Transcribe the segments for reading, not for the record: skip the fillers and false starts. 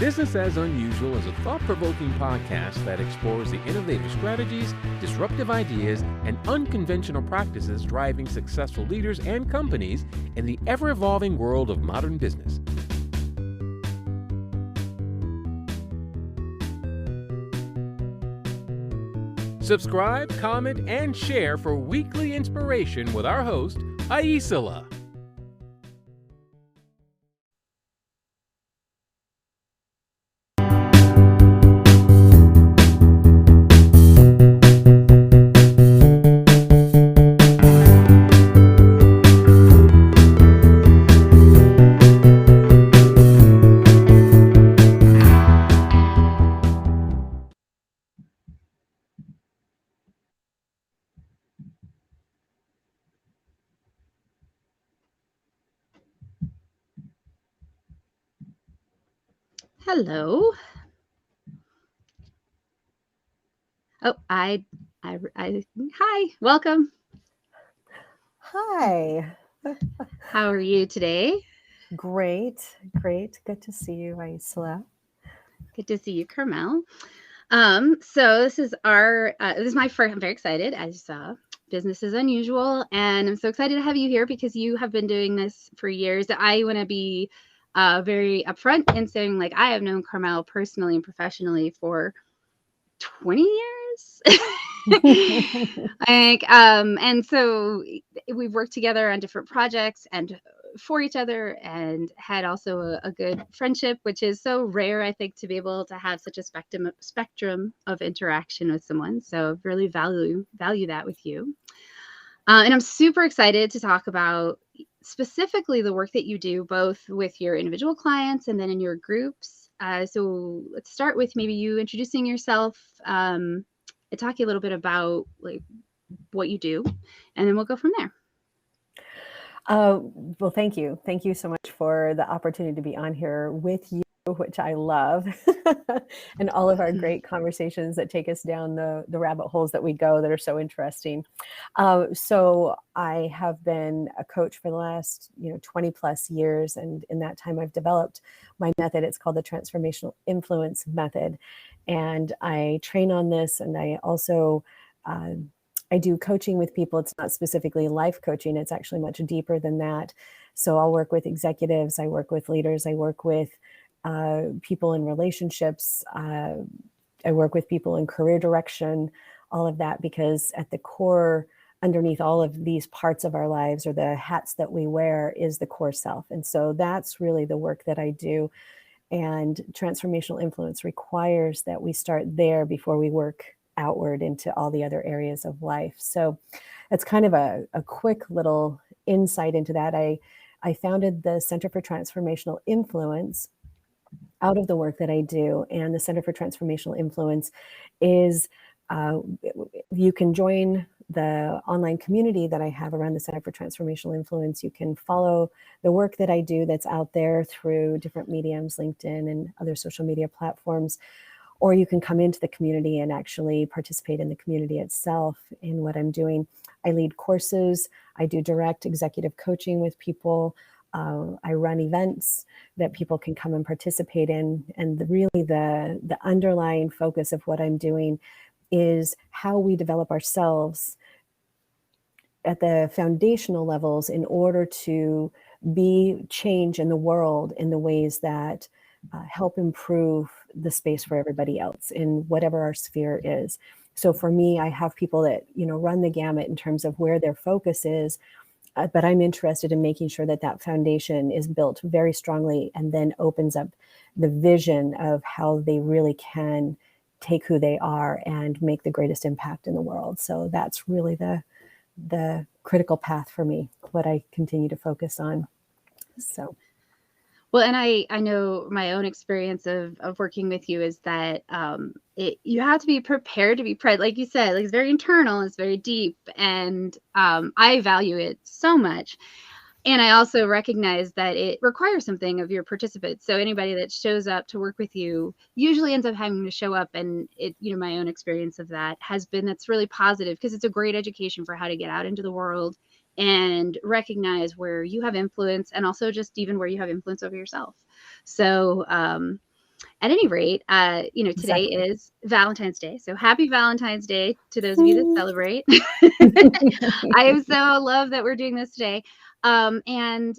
Business as Unusual is a thought-provoking podcast that explores the innovative strategies, disruptive ideas, and unconventional practices driving successful leaders and companies in the ever-evolving world of modern business. Subscribe, comment, and share for weekly inspiration with our host, Aisala. Hello. Oh, hi, welcome. Hi. How are you today? Great. Good to see you, Aisla. Good to see you, Carmell. So this is my first. I'm very excited. As business is unusual, and I'm so excited to have you here because you have been doing this for years. I want to be very upfront in saying, like, I have known Carmell personally and professionally for 20 years. And so we've worked together on different projects and for each other, and had also a good friendship, which is so rare, I think, to be able to have such a spectrum of interaction with someone. So really value that with you. And I'm super excited to talk about specifically the work that you do, both with your individual clients and then in your groups. So let's start with maybe you introducing yourself, and talking a little bit about like what you do, and then we'll go from there. Well, thank you. Thank you so much for the opportunity to be on here with you, which I love, and all of our great conversations that take us down the rabbit holes that we go that are so interesting. So I have been a coach for the last 20 plus years, and in that time I've developed my method. It's called the Transformational Influence Method, and I train on this, and I also I do coaching with people. It's not specifically life coaching. It's actually much deeper than that. So I'll work with executives. I work with leaders. I work with people in relationships. I work with people in career direction, all of that, because at the core, underneath all of these parts of our lives, or the hats that we wear, is the core self. And so that's really the work that I do. And transformational influence requires that we start there before we work outward into all the other areas of life. So that's kind of a quick little insight into that. I founded the Center for Transformational Influence out of the work that I do. And the Center for Transformational Influence is, you can join the online community that I have around the Center for Transformational Influence. You can follow the work that I do that's out there through different mediums, LinkedIn and other social media platforms. Or you can come into the community and actually participate in the community itself in what I'm doing. I lead courses. I do direct executive coaching with people. I run events that people can come and participate in. And really the underlying focus of what I'm doing is how we develop ourselves at the foundational levels in order to be change in the world in the ways that help improve the space for everybody else in whatever our sphere is. So for me, I have people that run the gamut in terms of where their focus is, but I'm interested in making sure that that foundation is built very strongly, and then opens up the vision of how they really can take who they are and make the greatest impact in the world. So that's really the critical path for me, what I continue to focus on. So. Well, and I know my own experience of working with you is that you have to be prepared to be like you said, like, it's very internal, it's very deep, and I value it so much. And I also recognize that it requires something of your participants. So anybody that shows up to work with you usually ends up having to show up, and my own experience of that has been that's really positive, because it's a great education for how to get out into the world and recognize where you have influence, and also just even where you have influence over yourself. So at any rate, today Exactly. is Valentine's Day. So happy Valentine's Day to those of you that celebrate. I so love that we're doing this today. And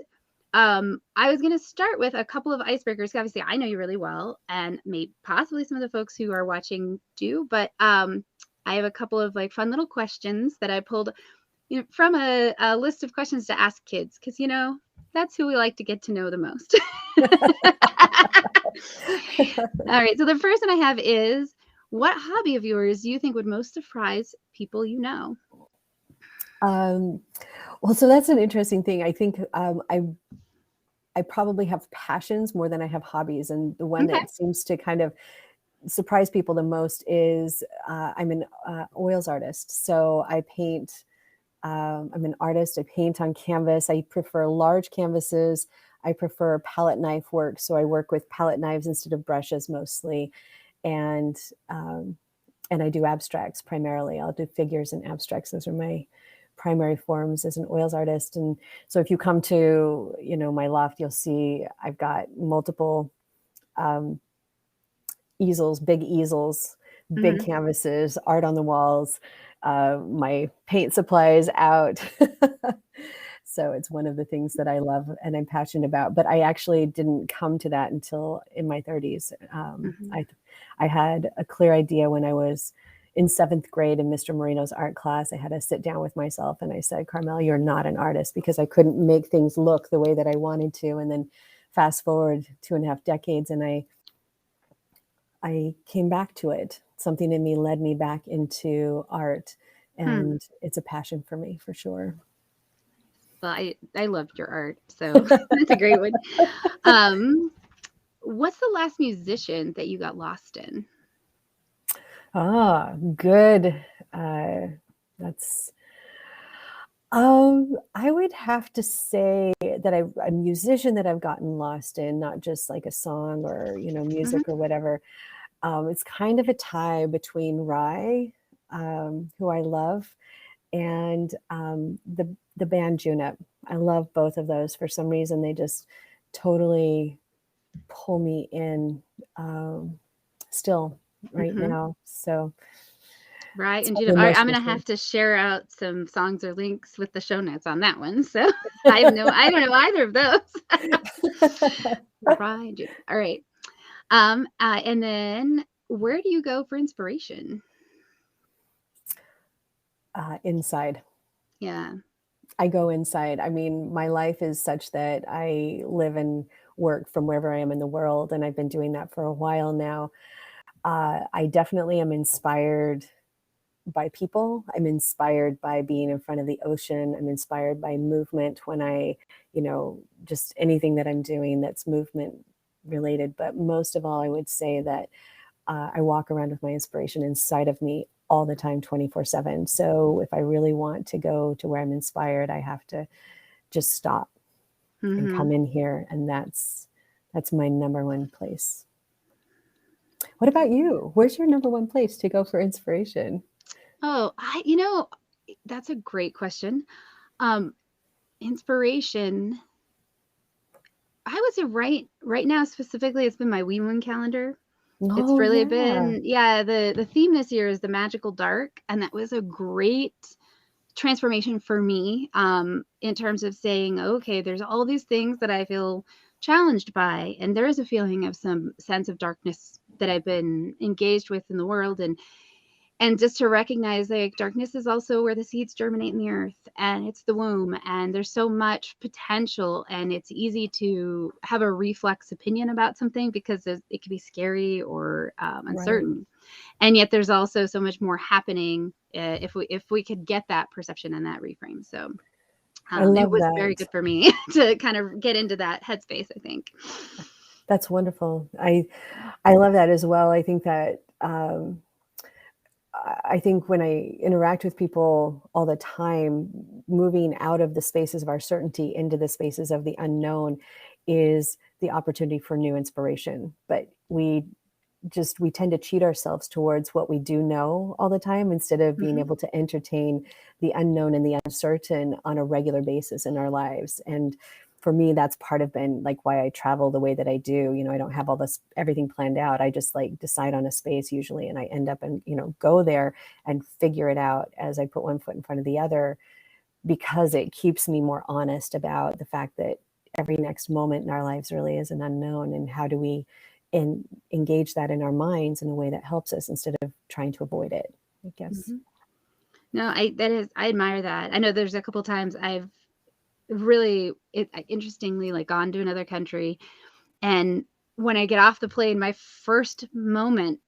I was going to start with a couple of icebreakers. Obviously, I know you really well, and maybe possibly some of the folks who are watching do. But I have a couple of like fun little questions that I pulled, from a list of questions to ask kids, because that's who we like to get to know the most. All right. So the first one I have is, what hobby of yours do you think would most surprise people you know? Well, so that's an interesting thing. I think I probably have passions more than I have hobbies. And the one Okay. that seems to kind of surprise people the most is I'm an oils artist. So I paint. I'm an artist. I paint on canvas. I prefer large canvases. I prefer palette knife work. So I work with palette knives instead of brushes mostly. And I do abstracts primarily. I'll do figures and abstracts. Those are my primary forms as an oils artist. And so if you come to, my loft, you'll see I've got multiple easels, big Mhm. canvases, art on the walls, my paint supplies out. So it's one of the things that I love and I'm passionate about. But I actually didn't come to that until in my 30s. I had a clear idea when I was in 7th grade in Mr. Marino's art class. I had to sit down with myself and I said, Carmell, you're not an artist, because I couldn't make things look the way that I wanted to. And then fast forward 2.5 decades and I came back to it. Something in me led me back into art, and it's a passion for me for sure. Well, I loved your art, so that's a great one. What's the last musician that you got lost in? Good. That's I would have to say that a musician that I've gotten lost in, not just like a song or music or whatever. It's kind of a tie between Rye, who I love, and the band Junip. I love both of those. For some reason, they just totally pull me in still right now. So Right. And probably all right, most I'm going to have recent. to share out some songs or links with the show notes on that one. So I don't know either of those. Right. All right. And then where do you go for inspiration? Inside. Yeah. I go inside. I mean, my life is such that I live and work from wherever I am in the world, and I've been doing that for a while now. I definitely am inspired by people. I'm inspired by being in front of the ocean. I'm inspired by movement when just anything that I'm doing that's movement related. But most of all, I would say that I walk around with my inspiration inside of me all the time, 24/7. So if I really want to go to where I'm inspired, I have to just stop and come in here. And that's my number one place. What about you? Where's your number one place to go for inspiration? Oh, that's a great question. Inspiration. I would say right now specifically, it's been my Wee Moon calendar. It's Oh, really yeah. been, the theme this year is the magical dark, and that was a great transformation for me, in terms of saying, okay, there's all these things that I feel challenged by, and there is a feeling of some sense of darkness that I've been engaged with in the world, and just to recognize, like, darkness is also where the seeds germinate in the earth, and it's the womb, and there's so much potential, and it's easy to have a reflex opinion about something because it can be scary or uncertain. Right. And yet there's also so much more happening if we could get that perception and that reframe. So I it love was very that. good for me to kind of get into that headspace, I think. That's wonderful. I love that as well. I think that I think when I interact with people all the time, moving out of the spaces of our certainty into the spaces of the unknown is the opportunity for new inspiration. But we tend to cheat ourselves towards what we do know all the time, instead of being able to entertain the unknown and the uncertain on a regular basis in our lives. And for me, that's part of been like why I travel the way that I do. I don't have all this, everything planned out. I just like decide on a space usually, and I end up and, go there and figure it out as I put one foot in front of the other, because it keeps me more honest about the fact that every next moment in our lives really is an unknown. And how do we engage that in our minds in a way that helps us instead of trying to avoid it, I guess. Mm-hmm. No, I admire that. I know there's a couple times I've really interestingly like gone to another country, and when I get off the plane, my first moment,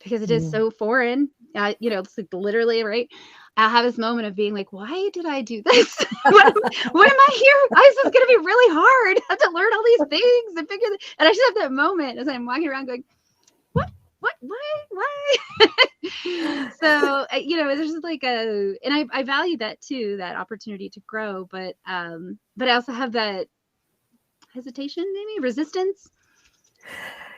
because it is so foreign, it's like literally, right, I'll have this moment of being like, why did I do this? what am I here? Why is this going to be really hard? I have to learn all these things and figure this. And I just have that moment as I'm walking around going, what, why? So, there's like and I value that too, that opportunity to grow, but I also have that hesitation, maybe resistance.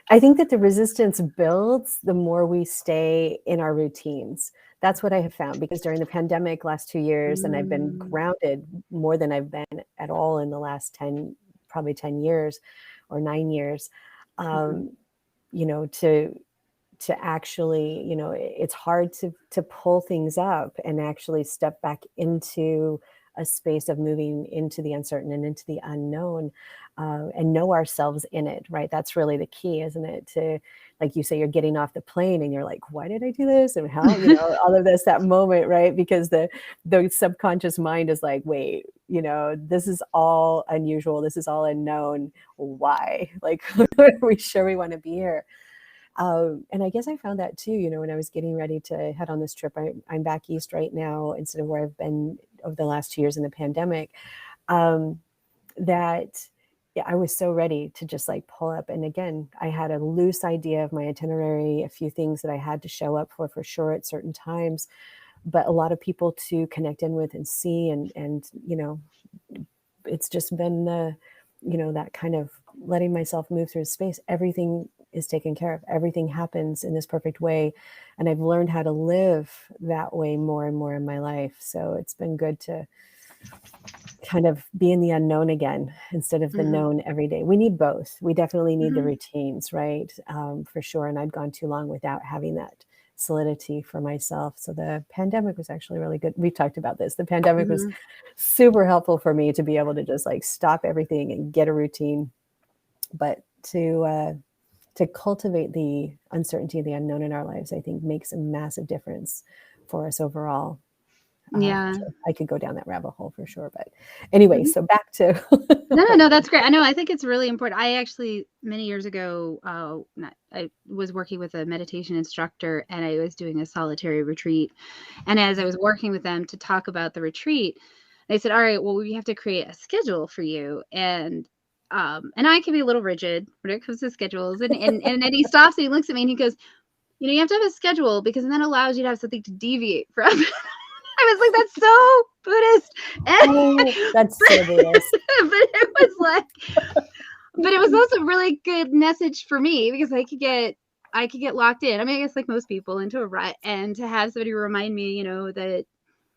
I think that the resistance builds the more we stay in our routines. That's what I have found, because during the pandemic last 2 years, and I've been grounded more than I've been at all in the last 10 years or 9 years, to actually, it's hard to pull things up and actually step back into a space of moving into the uncertain and into the unknown, and know ourselves in it, right? That's really the key, isn't it? To, like you say, you're getting off the plane and you're like, why did I do this? And how, all of this, that moment, right? Because the subconscious mind is like, wait, this is all unusual. This is all unknown. Why? Like, are we sure we want to be here? And I guess I found that too, when I was getting ready to head on this trip. I'm back east right now instead of where I've been over the last 2 years in the pandemic, that I was so ready to just like pull up. And again, I had a loose idea of my itinerary, a few things that I had to show up for sure at certain times, but a lot of people to connect in with and see. And it's just been that kind of letting myself move through space. Everything is taken care of. Everything happens in this perfect way. And I've learned how to live that way more and more in my life. So it's been good to kind of be in the unknown again instead of the known every day. We need both. We definitely need the routines, right? For sure. And I'd gone too long without having that solidity for myself. So the pandemic was actually really good. We've talked about this. The pandemic was super helpful for me to be able to just like stop everything and get a routine, but to cultivate the uncertainty, the unknown in our lives, I think makes a massive difference for us overall. Yeah. So I could go down that rabbit hole for sure. But anyway, so back to. No, that's great. I know. I think it's really important. I actually, many years ago, I was working with a meditation instructor, and I was doing a solitary retreat. And as I was working with them to talk about the retreat, they said, all right, well, we have to create a schedule for you. And I can be a little rigid when it comes to schedules. And then he stops and he looks at me and he goes, you have to have a schedule because then that allows you to have something to deviate from. I was like, that's so Buddhist. That's so Buddhist. But it was also a really good message for me because I could get locked in. I mean, I guess like most people, into a rut, and to have somebody remind me, that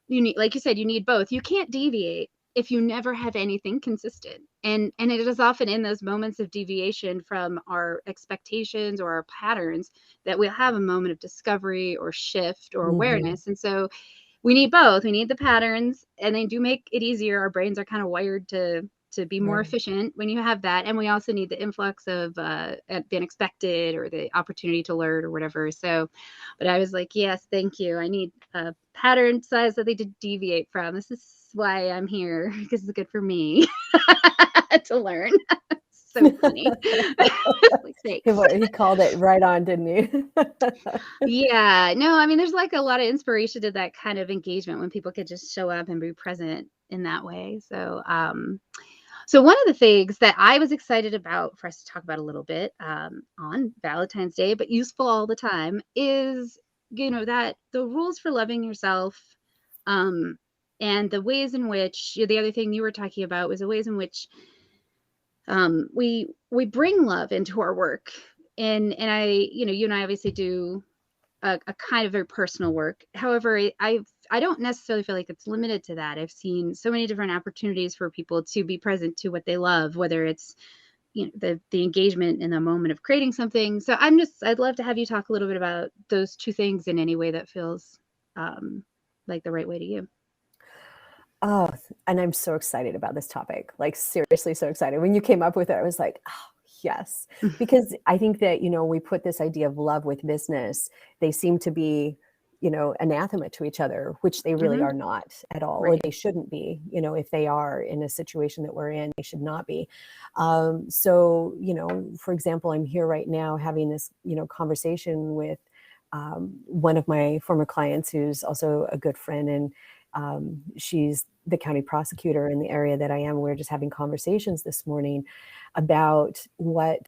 you need, like you said, you need both. You can't deviate if you never have anything consistent. And it is often in those moments of deviation from our expectations or our patterns that we'll have a moment of discovery or shift or awareness. And so we need both. We need the patterns, and they do make it easier. Our brains are kind of wired to be more efficient when you have that. And we also need the influx of the unexpected or the opportunity to learn or whatever. So, but I was like, yes, thank you. I need a pattern size that they did deviate from. This is why I'm here, because it's good for me to learn. So funny. He called it right on, didn't he? Yeah, no, I mean, there's like a lot of inspiration to that kind of engagement when people could just show up and be present in that way. So, so one of the things that I was excited about for us to talk about a little bit on Valentine's Day, but useful all the time, is, that the rules for loving yourself, and the ways in which, the other thing you were talking about was the ways in which we bring love into our work. And you and I obviously do a kind of very personal work. However, I I don't necessarily feel like it's limited to that. I've seen so many different opportunities for people to be present to what they love, whether it's, the engagement in the moment of creating something. So I'd love to have you talk a little bit about those two things in any way that feels like the right way to you. Oh, and I'm so excited about this topic, like seriously so excited. When you came up with it, I was like, oh, yes. Because I think that, we put this idea of love with business. They seem to be, anathema to each other, which they really are not at all, or they shouldn't be, if they are in a situation that we're in, they should not be. So, for example, I'm here right now having this, conversation with one of my former clients who's also a good friend, and she's the county prosecutor in the area that I am. We're just having conversations this morning about what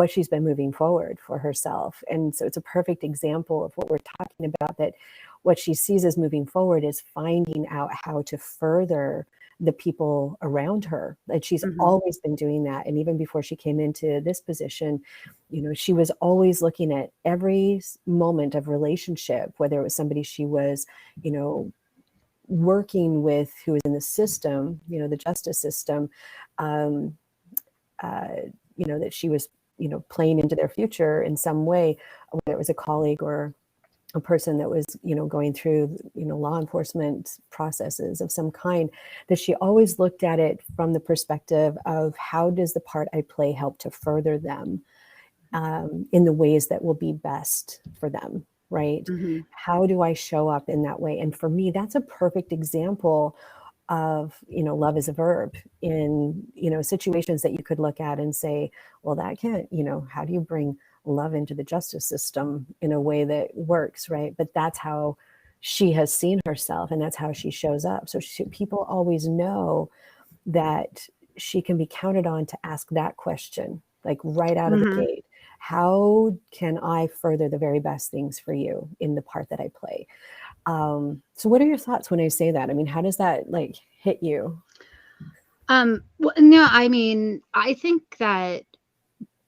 she's been moving forward for herself. And so it's a perfect example of what we're talking about, that what she sees as moving forward is finding out how to further the people around her. And she's always been doing that. And even before she came into this position, she was always looking at every moment of relationship, whether it was somebody she was, working with, who was in the system, the justice system, that she was, playing into their future in some way, whether it was a colleague or a person that was, going through, law enforcement processes of some kind, that she always looked at it from the perspective of how does the part I play help to further them in the ways that will be best for them. Right? How do I show up in that way? And for me, that's a perfect example of, love is a verb in, situations that you could look at and say, well, that can't, how do you bring love into the justice system in a way that works? Right. But that's how she has seen herself, and that's how she shows up. So people always know that she can be counted on to ask that question, like right out of the gate. How can I further the very best things for you in the part that I play? So what are your thoughts when I say that? I mean, how does that hit you? Well, no, I mean, I think that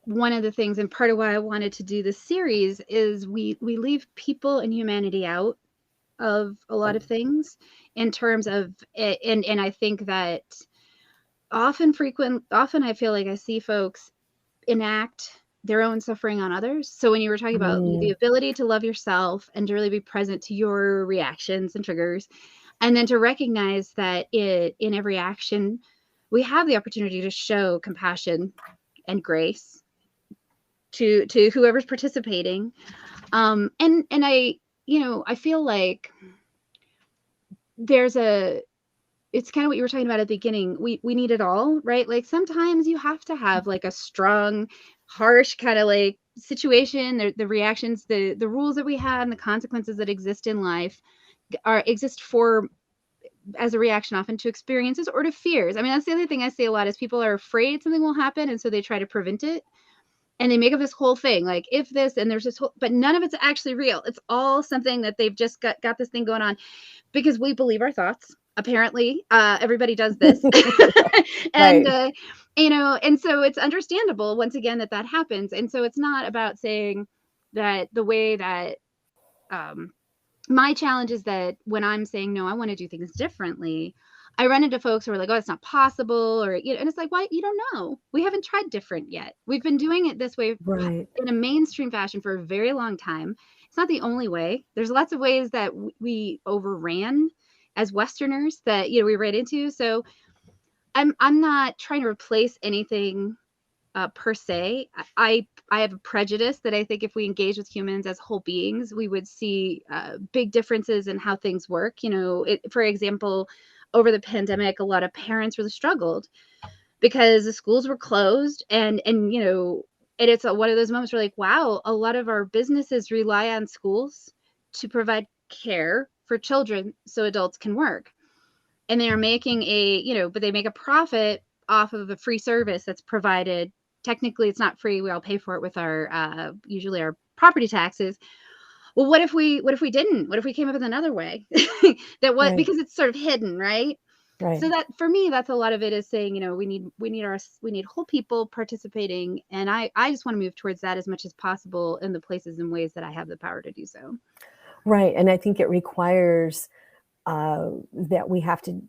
one of the things, and part of why I wanted to do this series, is we leave people and humanity out of a lot of things in terms of it. And I think that often I feel like I see folks enact their own suffering on others. So when you were talking about the ability to love yourself and to really be present to your reactions and triggers, and then to recognize that in every action, we have the opportunity to show compassion and grace to whoever's participating. And I feel like it's kind of what you were talking about at the beginning. We need it all, right? Like sometimes you have to have like a strong, harsh kind of like situation. The reactions, the rules that we have and the consequences that exist in life exist as a reaction often to experiences or to fears. I mean, that's the other thing I see a lot is people are afraid something will happen, and so they try to prevent it. And they make up this whole thing, like if this, and there's this whole, but none of it's actually real. It's all something that they've just got this thing going on because we believe our thoughts. Apparently, everybody does this. And, Right. And so it's understandable once again that happens. And so it's not about saying that the way that, my challenge is that when I'm saying, no, I want to do things differently, I run into folks who are like, oh, it's not possible. Or, and it's like, why? You don't know. We haven't tried different yet. We've been doing it this way in a mainstream fashion for a very long time. It's not the only way. There's lots of ways that we overran as Westerners that, we ran into. So I'm not trying to replace anything per se. I have a prejudice that I think if we engage with humans as whole beings, we would see big differences in how things work. For example, over the pandemic, a lot of parents really struggled because the schools were closed, and it's one of those moments where like, wow, a lot of our businesses rely on schools to provide care for children so adults can work. And they are making but they make a profit off of a free service that's provided. Technically, it's not free. We all pay for it with our usually our property taxes. Well, what if we didn't? What if we came up with another way because it's sort of hidden, right? Right. So that for me, that's a lot of it is saying, we need whole people participating, and I just want to move towards that as much as possible in the places and ways that I have the power to do so. Right. And I think it requires that we have to,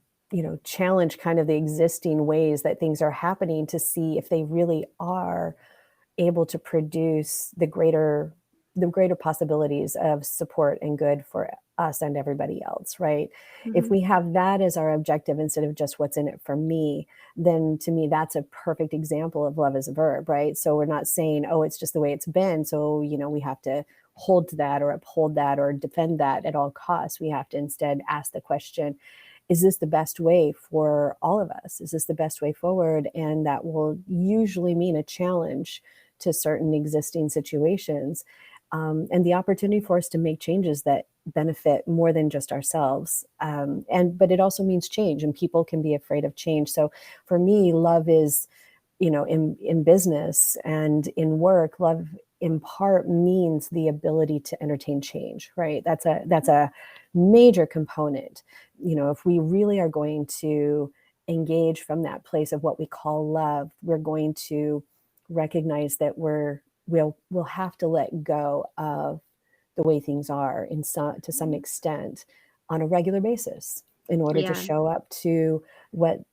challenge kind of the existing ways that things are happening to see if they really are able to produce the greater possibilities of support and good for us and everybody else, right? Mm-hmm. If we have that as our objective instead of just what's in it for me, then to me, that's a perfect example of love as a verb, right? So we're not saying, oh, it's just the way it's been. So, we have to hold to that or uphold that or defend that at all costs. We have to instead ask the question, is this the best way for all of us? Is this the best way forward? And that will usually mean a challenge to certain existing situations, and the opportunity for us to make changes that benefit more than just ourselves. But it also means change, and people can be afraid of change. So for me, love is, in business and in work, love in part means the ability to entertain change, right? That's a major component. If we really are going to engage from that place of what we call love, we're going to recognize that we'll have to let go of the way things are to some extent on a regular basis in order to show up to what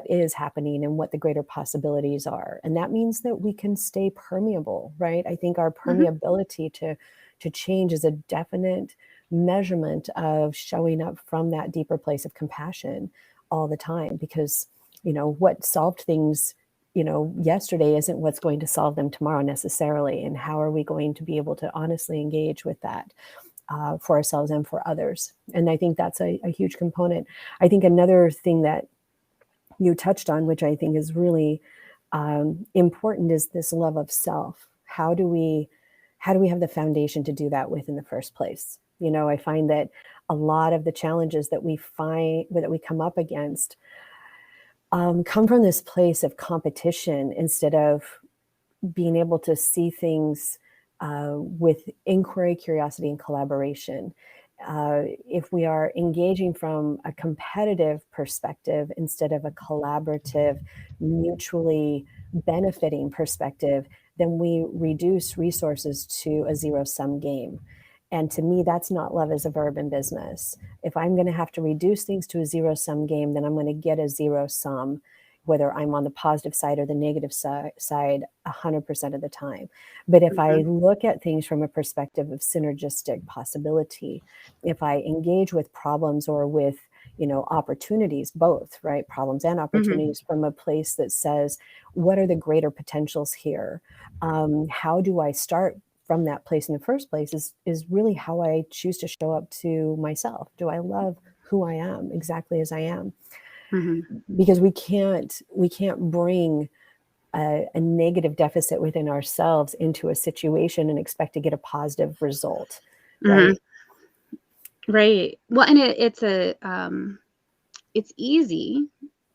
is happening and what the greater possibilities are. And that means that we can stay permeable, right? I think our permeability to change is a definite measurement of showing up from that deeper place of compassion all the time, because what solved things yesterday isn't what's going to solve them tomorrow necessarily. And how are we going to be able to honestly engage with that for ourselves and for others? And I think that's a huge component. I think another thing that you touched on, which I think is really important, is this love of self. How do we have the foundation to do that with in the first place? I find that a lot of the challenges that we come up against come from this place of competition instead of being able to see things with inquiry, curiosity, and collaboration. If we are engaging from a competitive perspective instead of a collaborative, mutually benefiting perspective, then we reduce resources to a zero-sum game. And to me, that's not love as a verb in business. If I'm going to have to reduce things to a zero-sum game, then I'm going to get a zero sum, whether I'm on the positive side or the negative side 100% of the time. But if I look at things from a perspective of synergistic possibility, if I engage with problems or with opportunities, both, right? Problems and opportunities from a place that says, what are the greater potentials here? How do I start from that place in the first place is really how I choose to show up to myself. Do I love who I am exactly as I am? Because we can't bring a negative deficit within ourselves into a situation and expect to get a positive result, right? Right. Well, and it's easy.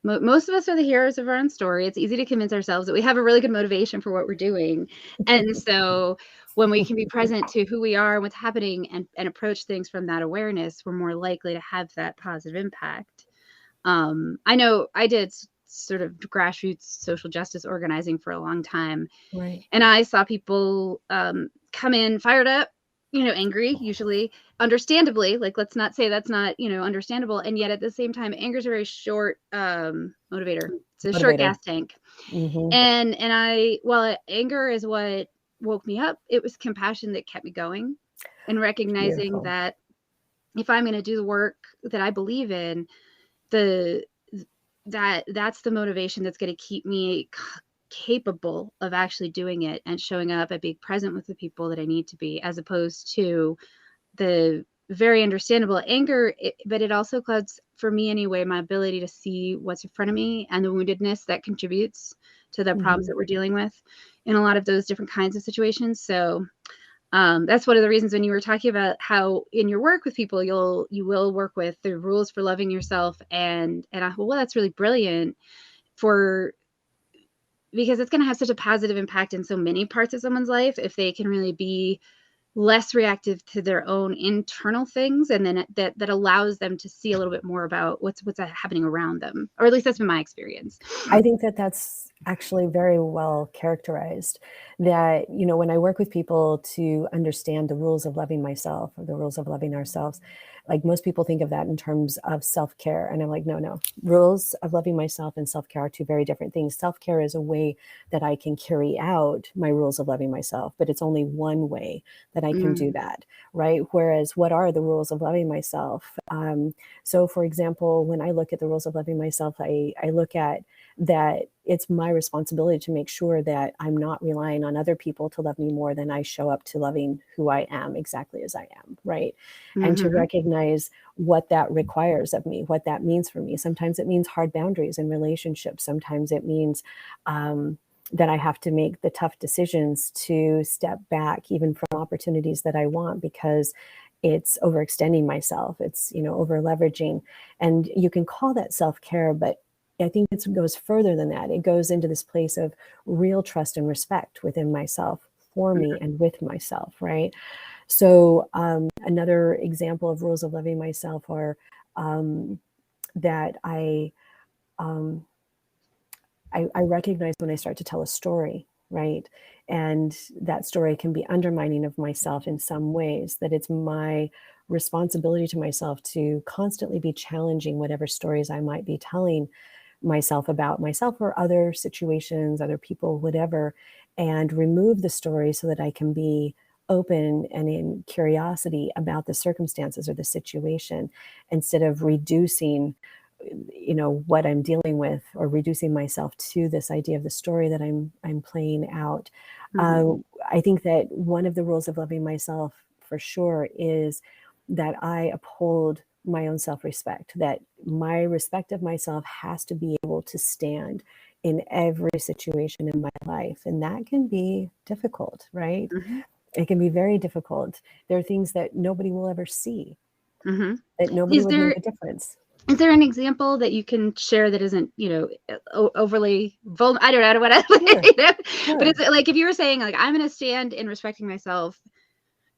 Most of us are the heroes of our own story. It's easy to convince ourselves that we have a really good motivation for what we're doing. And so when we can be present to who we are and what's happening and approach things from that awareness, we're more likely to have that positive impact. I know I did sort of grassroots social justice organizing for a long time. Right. And I saw people come in fired up, angry, usually, understandably. Like, let's not say that's not, understandable. And yet at the same time, anger is a very short motivator. It's a short gas tank. And anger is what woke me up. It was compassion that kept me going, and recognizing that if I'm going to do the work that I believe in, that's the motivation that's going to keep me capable of actually doing it and showing up and being present with the people that I need to be, as opposed to the very understandable anger. But it also clouds, for me anyway, my ability to see what's in front of me and the woundedness that contributes to the problems that we're dealing with in a lot of those different kinds of situations. So that's one of the reasons when you were talking about how in your work with people, you will work with the rules for loving yourself. And I thought, well, that's really brilliant because it's going to have such a positive impact in so many parts of someone's life if they can really be less reactive to their own internal things, and then that allows them to see a little bit more about what's happening around them, or at least that's been my experience. I think that's actually very well characterized. That, when I work with people to understand the rules of loving myself, or the rules of loving ourselves, like most people think of that in terms of self-care. And I'm like, no, rules of loving myself and self-care are two very different things. Self-care is a way that I can carry out my rules of loving myself, but it's only one way that I can do that, right? Whereas what are the rules of loving myself? So for example, when I look at the rules of loving myself, I look at that it's my responsibility to make sure that I'm not relying on other people to love me more than I show up to loving who I am exactly as I am, right? And to recognize what that requires of me, what that means for me. Sometimes it means hard boundaries in relationships. Sometimes it means that I have to make the tough decisions to step back even from opportunities that I want because it's overextending myself. It's, over leveraging. And you can call that self-care, but I think it goes further than that. It goes into this place of real trust and respect within myself, for me and with myself, right? So another example of rules of loving myself are that I recognize when I start to tell a story, right? And that story can be undermining of myself in some ways, that it's my responsibility to myself to constantly be challenging whatever stories I might be telling myself about myself or other situations, other people, whatever, and remove the story so that I can be open and in curiosity about the circumstances or the situation instead of reducing what I'm dealing with or reducing myself to this idea of the story that I'm playing out. I think that one of the rules of loving myself for sure is that I uphold my own self-respect, that my respect of myself has to be able to stand in every situation in my life. And that can be difficult, right? It can be very difficult. There are things that nobody will ever see, that nobody would know the difference. Is there an example that you can share that isn't, overly vulnerable? I don't know what Sure. But it's like if you were saying like I'm going to stand in respecting myself.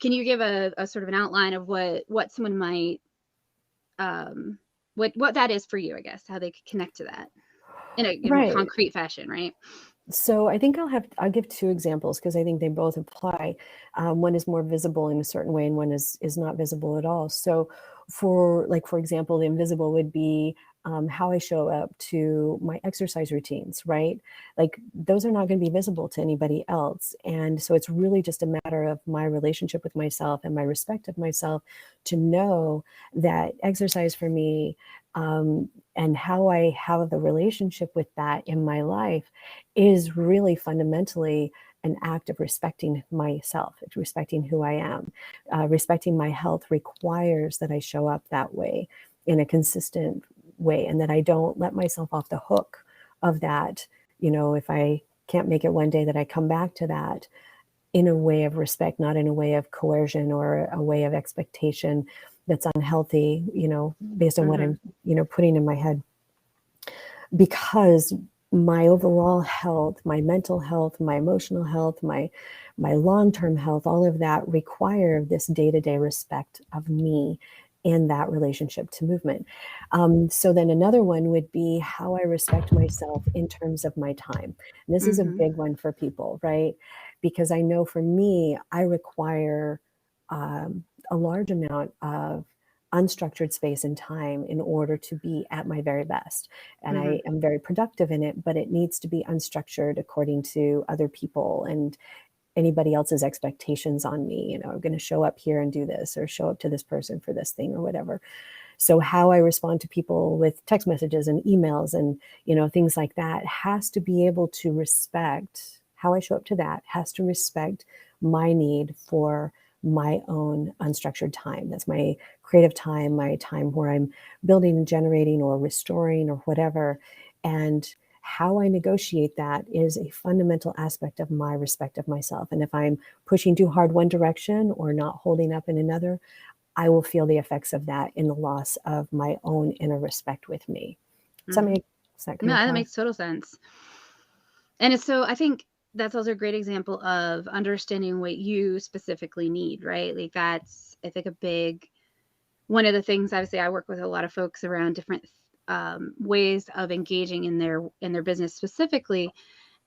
Can you give a sort of an outline of what someone might what that is for you? I guess how they could connect to that in a concrete fashion, right? So I think I'll give two examples because I think they both apply. One is more visible in a certain way, and one is not visible at all. So for example, the invisible would be how I show up to my exercise routines, right? Like those are not going to be visible to anybody else. And so it's really just a matter of my relationship with myself and my respect of myself to know that exercise for me and how I have the relationship with that in my life is really fundamentally an act of respecting myself, respecting who I am. Respecting my health requires that I show up that way in a consistent way and that I don't let myself off the hook of that. If I can't make it one day, that I come back to that in a way of respect, not in a way of coercion or a way of expectation that's unhealthy, based on what I'm, putting in my head. Because my overall health, my mental health, my emotional health, my long-term health, all of that require this day-to-day respect of me in that relationship to movement. So then another one would be how I respect myself in terms of my time. And this is a big one for people, right? Because I know for me, I require a large amount of unstructured space and time in order to be at my very best. And I am very productive in it, but it needs to be unstructured according to other people and anybody else's expectations on me. I'm going to show up here and do this or show up to this person for this thing or whatever. So how I respond to people with text messages and emails and, things like that has to be able to respect how I show up to that, has to respect my need for my own unstructured time. That's my creative time, my time where I'm building and generating or restoring or whatever. And how I negotiate that is a fundamental aspect of my respect of myself. And if I'm pushing too hard one direction or not holding up in another, I will feel the effects of that in the loss of my own inner respect with me. Does that make sense? No, that makes total sense. And so I think that's also a great example of understanding what you specifically need, right? Like that's, I think, one of the things. Obviously, I work with a lot of folks around different ways of engaging in their business specifically.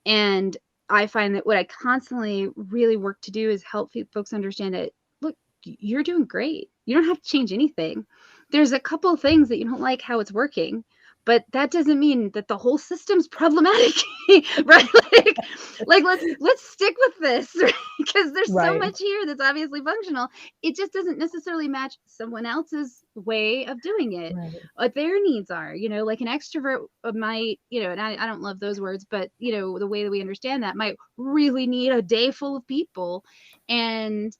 And I find that what I constantly really work to do is help folks understand it. Look, you're doing great. You don't have to change anything. There's a couple things that you don't like how it's working, but that doesn't mean that the whole system's problematic, right? Like let's stick with this, right? Because there's so much here that's obviously functional. It just doesn't necessarily match someone else's way of doing it, what their needs are. Like an extrovert might, and I don't love those words, but the way that we understand that might really need a day full of people, and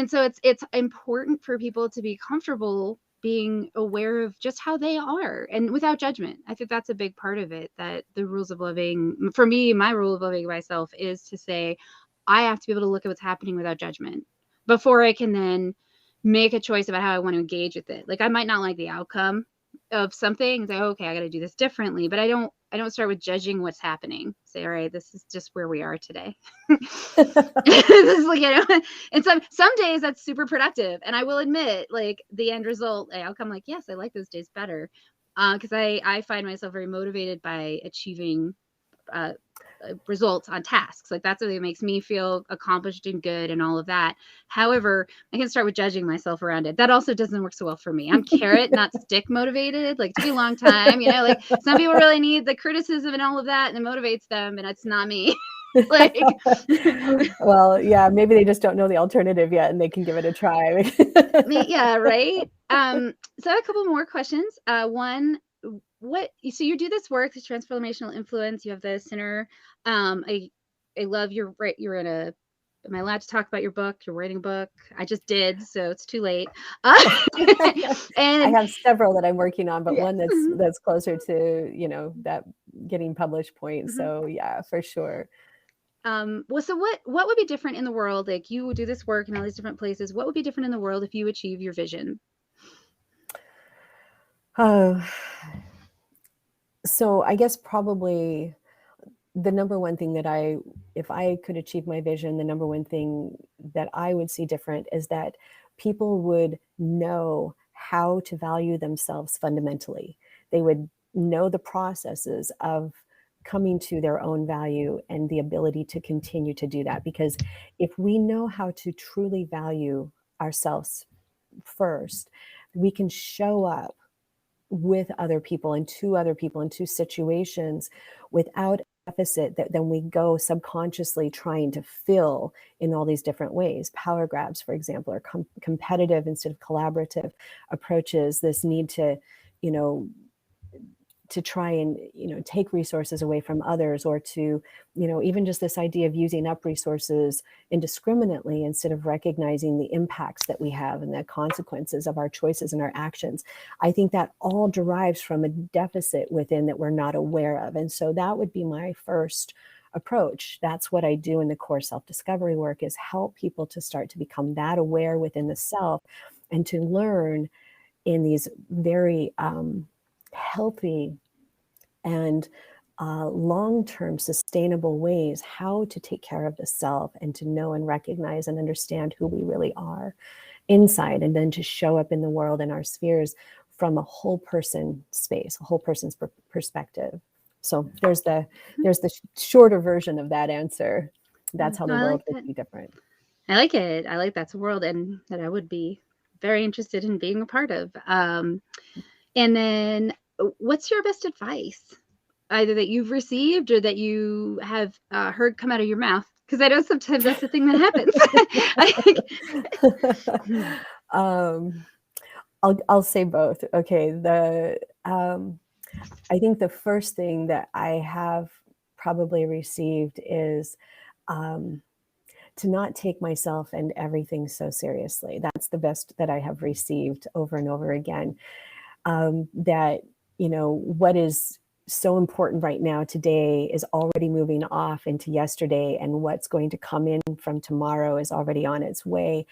so it's important for people to be comfortable being aware of just how they are and without judgment. I think that's a big part of it, that the rules of living, for me, my rule of living myself is to say, I have to be able to look at what's happening without judgment before I can then make a choice about how I want to engage with it. Like I might not like the outcome of something and say, okay, I got to do this differently, but I don't start with judging what's happening. Say, all right, this is just where we are today. This is like, and some days that's super productive. And I will admit, like the end result, the outcome, like, yes, I like those days better. Because I find myself very motivated by achieving results on tasks. Like that's what makes me feel accomplished and good and all of that. However, I can start with judging myself around it. That also doesn't work so well for me. I'm carrot, not stick motivated. Like it took me a long time, like some people really need the criticism and all of that, and it motivates them, and it's not me. Like, well, yeah, maybe they just don't know the alternative yet, and they can give it a try. Yeah, right. So I have a couple more questions. One, so you do this work, this transformational influence, you have the center. I love you're in a, am I allowed to talk about your book? You're writing a book. I just did, so it's too late. And I have several that I'm working on, but one that's closer to that getting published point. So yeah, for sure. Well, so what would be different in the world? Like you do this work in all these different places. What would be different in the world if you achieve your vision? So I guess probably the number one thing that if I could achieve my vision, the number one thing that I would see different is that people would know how to value themselves fundamentally. They would know the processes of coming to their own value and the ability to continue to do that. Because if we know how to truly value ourselves first, we can show up with other people and to other people in two situations without deficit that then we go subconsciously trying to fill in all these different ways. Power grabs, for example, are competitive instead of collaborative approaches. This need to, to try and, take resources away from others, or to, even just this idea of using up resources indiscriminately instead of recognizing the impacts that we have and the consequences of our choices and our actions. I think that all derives from a deficit within that we're not aware of. And so that would be my first approach. That's what I do in the core self-discovery work, is help people to start to become that aware within the self and to learn in these very healthy and long-term sustainable ways how to take care of the self and to know and recognize and understand who we really are inside, and then to show up in the world in our spheres from a whole person space, a whole person's perspective. So there's the shorter version of that answer. That's how the world would be different. I like it. I like that's a world and that I would be very interested in being a part of. And then what's your best advice, either that you've received or that you have heard come out of your mouth? Because I know sometimes that's the thing that happens. I'll say both. Okay. I think the first thing that I have probably received is to not take myself and everything so seriously. That's the best that I have received over and over again. That, what is so important right now today is already moving off into yesterday, and what's going to come in from tomorrow is already on its way.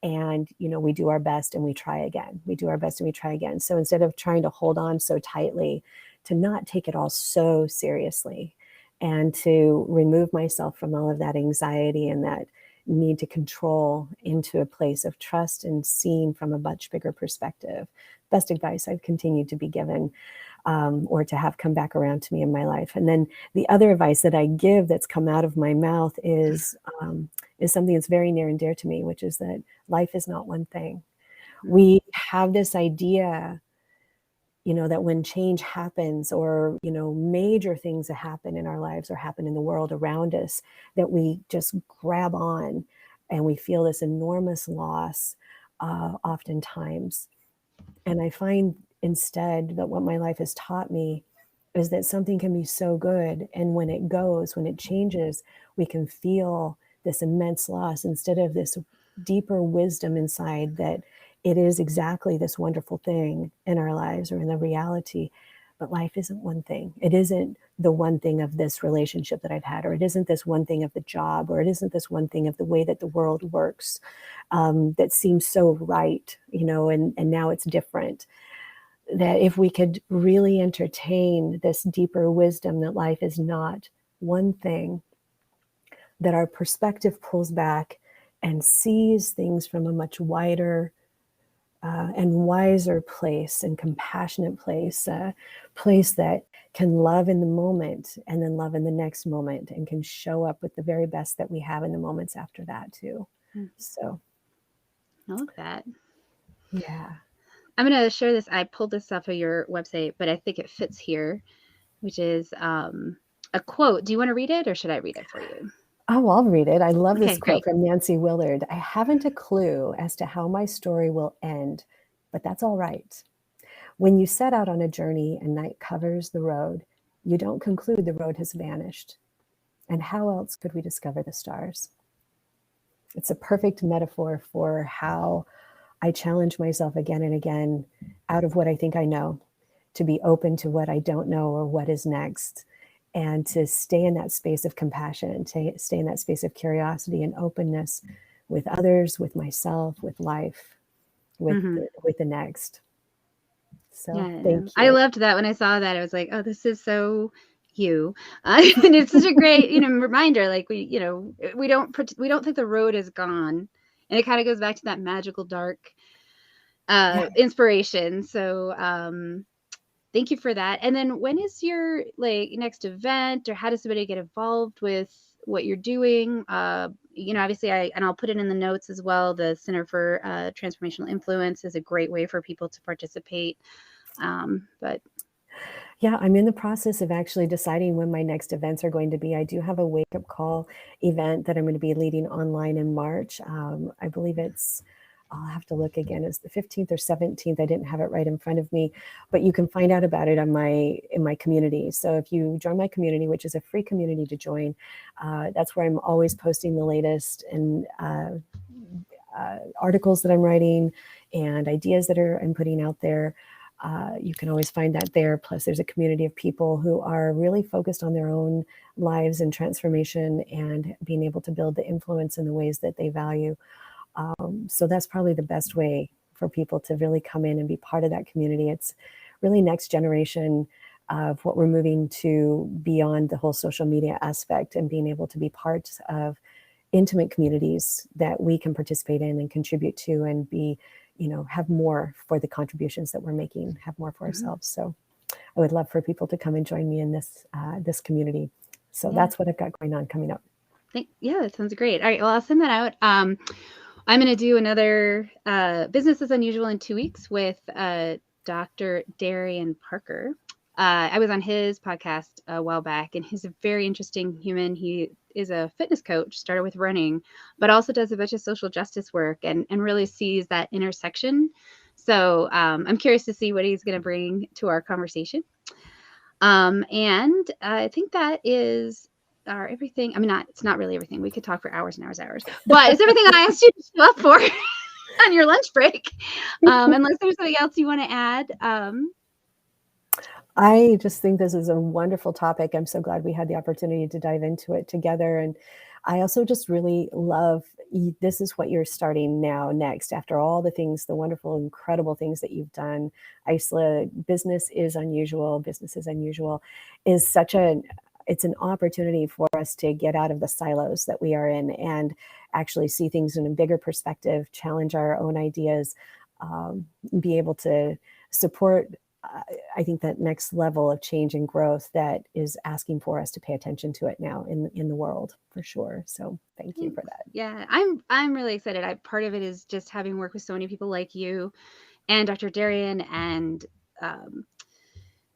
And, we do our best and we try again. We do our best and we try again. So instead of trying to hold on so tightly, to not take it all so seriously, and to remove myself from all of that anxiety and that need to control into a place of trust and seeing from a much bigger perspective. Best advice I've continued to be given, or to have come back around to me in my life. And then the other advice that I give that's come out of my mouth is something that's very near and dear to me, which is that life is not one thing. We have this idea, that when change happens, or, major things that happen in our lives or happen in the world around us, that we just grab on and we feel this enormous loss oftentimes. And I find instead that what my life has taught me is that something can be so good, and when it changes, we can feel this immense loss instead of this deeper wisdom inside that it is exactly this wonderful thing in our lives or in the reality. But life isn't one thing. It isn't the one thing of this relationship that I've had, or it isn't this one thing of the job, or it isn't this one thing of the way that the world works that seems so right, and now it's different. That if we could really entertain this deeper wisdom that life is not one thing, that our perspective pulls back and sees things from a much wider and wiser place and compassionate place, a place that can love in the moment and then love in the next moment, and can show up with the very best that we have in the moments after that too. So I love that. Yeah. I'm going to share this. I pulled this off of your website, but I think it fits here, which is a quote. Do you want to read it, or should I read it for you? Oh, I'll read it. I love this Okay, quote great. from Nancy Willard. I haven't a clue as to how my story will end, but that's all right. When you set out on a journey and night covers the road, you don't conclude the road has vanished. And how else could we discover the stars? It's a perfect metaphor for how I challenge myself again and again out of what I think I know, to be open to what I don't know or what is next, and to stay in that space of compassion, and to stay in that space of curiosity and openness with others, with myself, with life, with the next. So Yeah, thank you. I loved that. When I saw that, I was like, oh, this is so you. And it's such a great, reminder. Like we don't think the road is gone, and it kind of goes back to that magical dark inspiration. So thank you for that. And then when is your next event, or how does somebody get involved with what you're doing? Obviously I'll put it in the notes as well. The Center for Transformational Influence is a great way for people to participate. But yeah, I'm in the process of actually deciding when my next events are going to be. I do have a wake up call event that I'm going to be leading online in March. I believe I'll have to look again. It's the 15th or 17th. I didn't have it right in front of me, but you can find out about it in my community. So if you join my community, which is a free community to join, that's where I'm always posting the latest and articles that I'm writing and ideas that I'm putting out there. You can always find that there. Plus, there's a community of people who are really focused on their own lives and transformation and being able to build the influence in the ways that they value. So that's probably the best way for people to really come in and be part of that community. It's really next generation of what we're moving to, beyond the whole social media aspect, and being able to be part of intimate communities that we can participate in and contribute to, and be, have more for the contributions that we're making, have more for ourselves. So I would love for people to come and join me in this community. So that's what I've got going on coming up. Yeah, that sounds great. All right, well, I'll send that out. I'm going to do another Business is Unusual in 2 weeks with Dr. Darian Parker. I was on his podcast a while back, and he's a very interesting human. He is a fitness coach, started with running, but also does a bunch of social justice work and really sees that intersection. So I'm curious to see what he's going to bring to our conversation. And I think that is everything. I mean, it's not really everything. We could talk for hours and hours, but it's everything I asked you to show up for on your lunch break. Unless there's something else you want to add. I just think this is a wonderful topic. I'm so glad we had the opportunity to dive into it together. And I also just really love, this is what you're starting now next, after all the things, the wonderful, incredible things that you've done. Isla, Business is Unusual is it's an opportunity for us to get out of the silos that we are in and actually see things in a bigger perspective, challenge our own ideas, be able to support I think that next level of change and growth that is asking for us to pay attention to it now in the world, for sure. So thank you for that. Yeah, I'm really excited. Part of it is just having worked with so many people like you and Dr. Darian and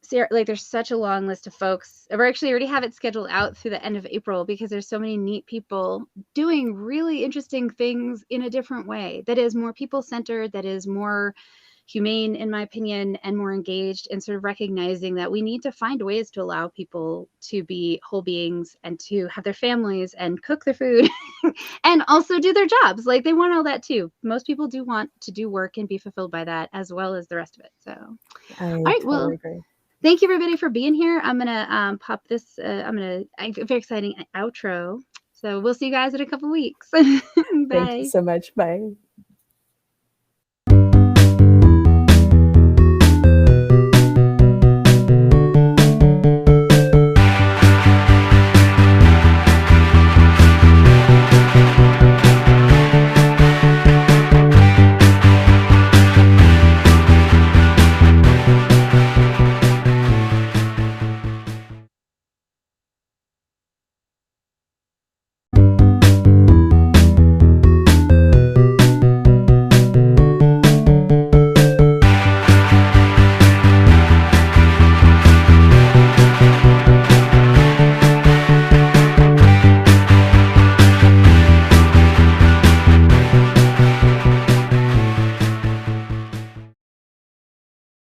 Sarah. Like, there's such a long list of folks. We actually already have it scheduled out through the end of April because there's so many neat people doing really interesting things in a different way that is more people-centered, that is more humane, in my opinion, and more engaged, and sort of recognizing that we need to find ways to allow people to be whole beings and to have their families and cook their food and also do their jobs. Like, they want all that too. Most people do want to do work and be fulfilled by that, as well as the rest of it. So, all right, well, agree. Thank you everybody for being here. I'm gonna pop this. A very exciting outro. So we'll see you guys in a couple weeks. Bye. Thank you so much. Bye.